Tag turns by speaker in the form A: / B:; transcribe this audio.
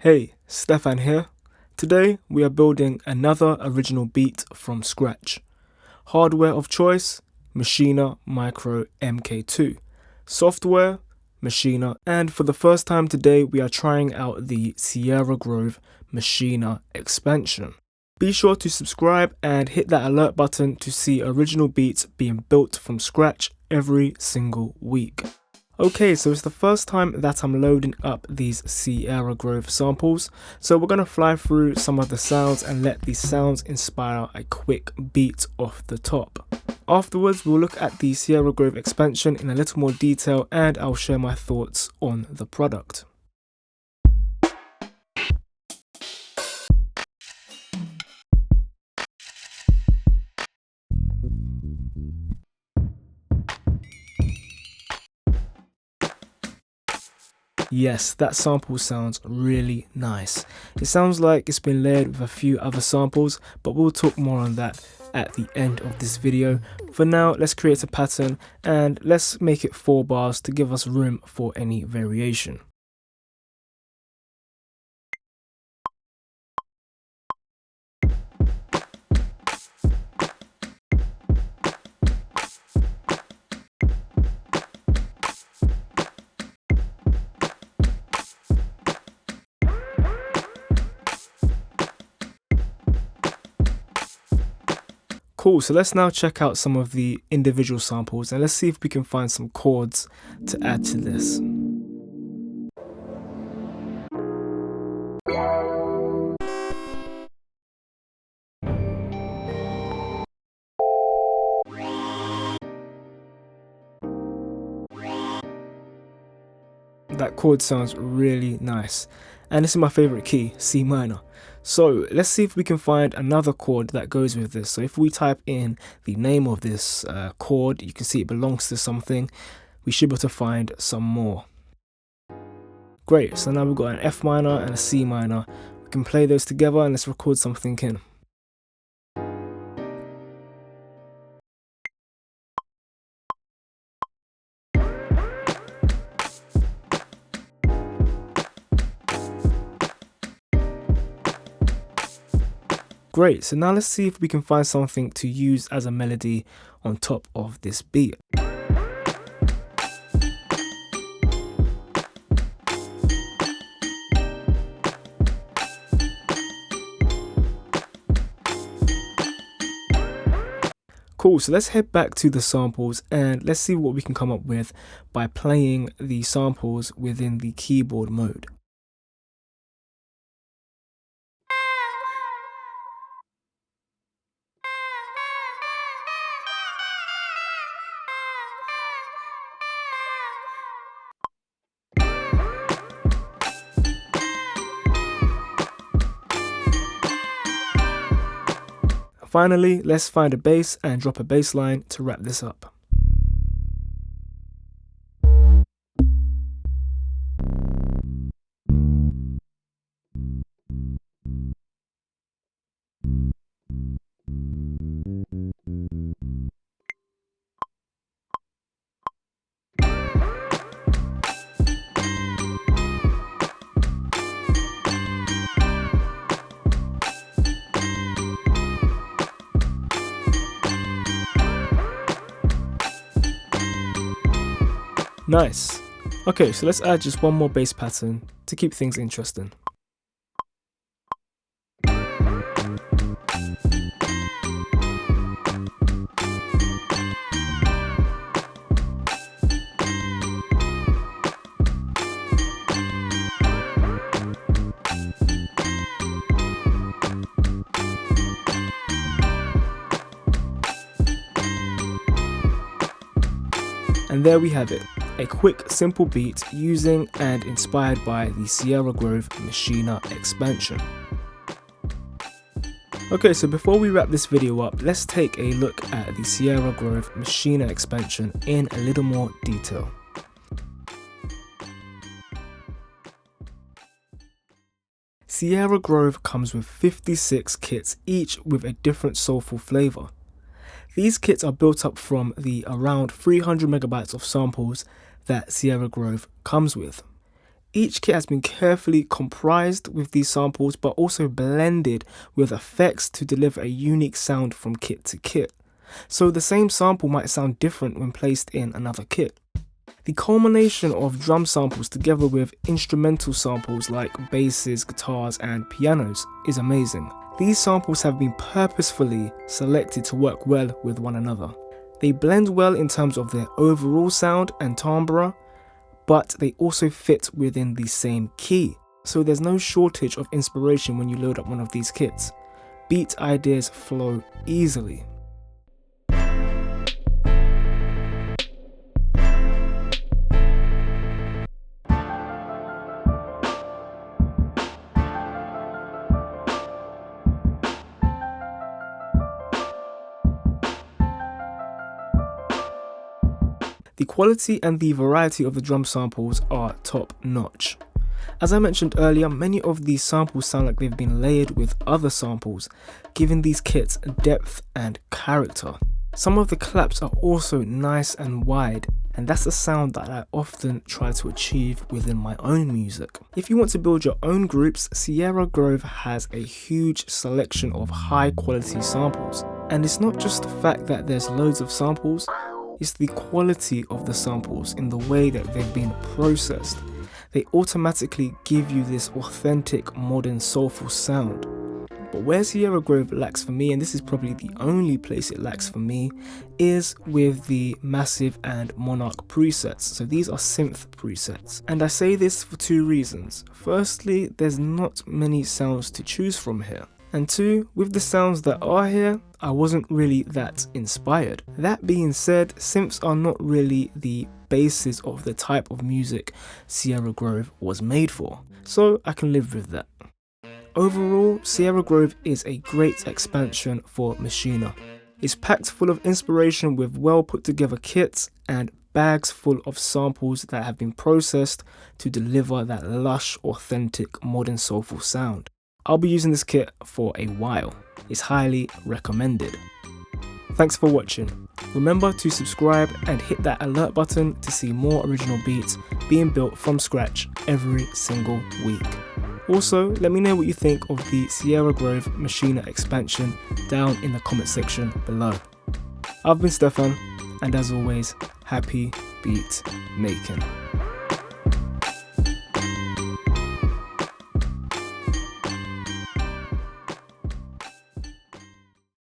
A: Hey, Stefan here. Today we are building another original beat from scratch. Hardware of choice, Maschine Micro MK2. Software, Maschine, and for the first time today we are trying out the Sierra Grove Maschine expansion. Be sure to subscribe and hit that alert button to see original beats being built from scratch every single week. Okay, so it's the first time that I'm loading up these Sierra Grove samples, so we're going to fly through some of the sounds and let these sounds inspire a quick beat off the top. Afterwards, we'll look at the Sierra Grove expansion in a little more detail and I'll share my thoughts on the product. Yes, that sample sounds really nice. It sounds like it's been layered with a few other samples, but we'll talk more on that at the end of this video. For now, let's create a pattern and let's make it 4 bars to give us room for any variation. Cool, so let's now check out some of the individual samples and let's see if we can find some chords to add to this. That chord sounds really nice, and this is my favorite key, C minor. So let's see if we can find another chord that goes with this. So if we type in the name of this chord, you can see it belongs to something. We should be able to find some more. Great, so now we've got an F minor and a C minor. We can play those together and let's record something in. Great, so now let's see if we can find something to use as a melody on top of this beat. Cool, so let's head back to the samples and let's see what we can come up with by playing the samples within the keyboard mode. Finally, let's find a bass and drop a bass line to wrap this up. Nice. Okay, so let's add just one more bass pattern to keep things interesting. And there we have it, a quick, simple beat using and inspired by the Sierra Grove Maschine expansion. Okay, so before we wrap this video up, let's take a look at the Sierra Grove Maschine expansion in a little more detail. Sierra Grove comes with 56 kits, each with a different soulful flavor. These kits are built up from the around 300 megabytes of samples that Sierra Grove comes with. Each kit has been carefully comprised with these samples but also blended with effects to deliver a unique sound from kit to kit. So the same sample might sound different when placed in another kit. The culmination of drum samples together with instrumental samples like basses, guitars and pianos is amazing. These samples have been purposefully selected to work well with one another. They blend well in terms of their overall sound and timbre, but they also fit within the same key. So there's no shortage of inspiration when you load up one of these kits. Beat ideas flow easily. The quality and the variety of the drum samples are top notch. As I mentioned earlier, many of these samples sound like they've been layered with other samples, giving these kits depth and character. Some of the claps are also nice and wide, and that's a sound that I often try to achieve within my own music. If you want to build your own groups, Sierra Grove has a huge selection of high quality samples. And it's not just the fact that there's loads of samples, it's the quality of the samples in the way that they've been processed. They automatically give you this authentic, modern, soulful sound. But where Sierra Grove lacks for me, and this is probably the only place it lacks for me, is with the Massive and Monarch presets. So these are synth presets. And I say this for two reasons. Firstly, there's not many sounds to choose from here. And two, with the sounds that are here, I wasn't really that inspired. That being said, synths are not really the basis of the type of music Sierra Grove was made for, so I can live with that. Overall, Sierra Grove is a great expansion for Maschine. It's packed full of inspiration with well put together kits and bags full of samples that have been processed to deliver that lush, authentic, modern soulful sound. I'll be using this kit for a while. It's highly recommended. Thanks for watching. Remember to subscribe and hit that alert button to see more original beats being built from scratch every single week. Also, let me know what you think of the Sierra Grove Maschine expansion down in the comment section below. I've been Stefan, and as always, happy beat making.